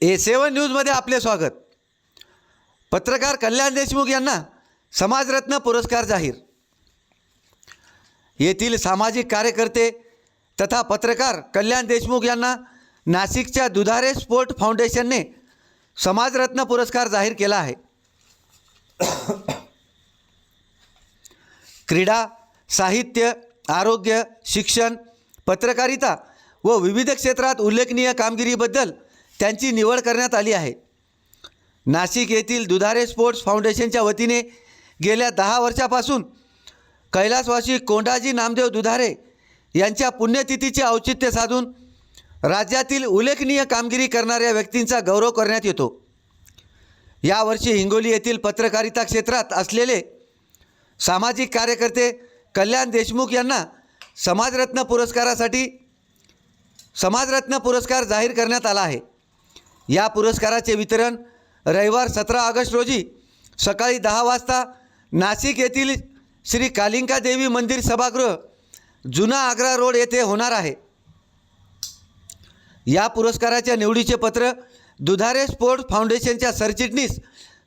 A7 न्यूजमध्ये आपले स्वागत। पत्रकार कल्याण देशमुख यांना समाजरत्न पुरस्कार जाहीर। येथील सामाजिक कार्यकर्ते तथा पत्रकार कल्याण देशमुख यांना नाशिकच्या दुधारे स्पोर्ट फाउंडेशनने समाजरत्न पुरस्कार जाहीर केला आहे। क्रीडा, साहित्य, आरोग्य, शिक्षण, पत्रकारिता व विविध क्षेत्रात उल्लेखनीय कामगिरीबद्दल त्यांची निवड करण्यात आली आहे। नाशिक येथील दुधारे स्पोर्ट्स फाउंडेशनच्या वतीने गेल्या 10 वर्षापासून कैलासवासी कोंडाजी नामदेव दुधारे यांच्या पुण्यतिथीचे औचित्य साधून राज्यातील उल्लेखनीय कामगिरी करणाऱ्या व्यक्तींचा गौरव करण्यात येतो। यावर्षी हिंगोली येथील पत्रकारिता क्षेत्रात असलेले सामाजिक कार्यकर्ते कल्याण देशमुख यांना समाजरत्न पुरस्कार जाहीर करण्यात आला आहे। या पुरस्काराचे वितरण रविवार 17 ऑगस्ट रोजी सकाळी 10 वाजता नाशिक येथील श्री कालिका देवी मंदिर सभागृह, जुना आग्रा रोड येथे होणार आहे। या पुरस्काराच्या निवडीचे पत्र दुधारे स्पोर्ट्स फाउंडेशनच्या सरचिटणीस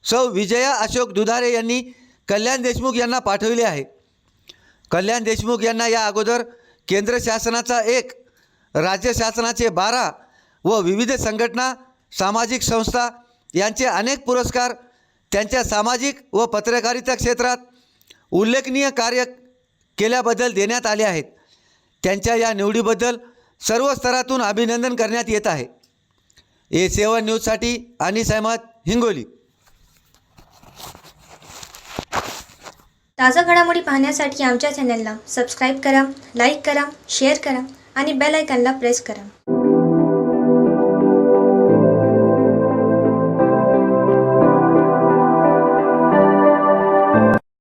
सौ विजया अशोक दुधारे यांनी कल्याण देशमुख यांना पाठविले आहे। कल्याण देशमुख यांना या अगोदर केंद्र शासनाचा 1, राज्य शासनाचे 12 व विविध संघटना, सामाजिक संस्था यांचे अनेक पुरस्कार त्यांच्या सामाजिक व पत्रकारिता क्षेत्रात उल्लेखनीय कार्य केल्याबद्दल देण्यात आले आहेत। त्यांच्या या निवडीबद्दल सर्व स्तरातून अभिनंदन करण्यात येत आहे। A7 न्यूजसाठी अनिस अहमद, हिंगोली। ताज़ा घडामोडी पाहण्यासाठी आमच्या चॅनलला सबस्क्राईब करा, लाईक करा, शेअर करा आणि बेल आयकॉनला प्रेस करा।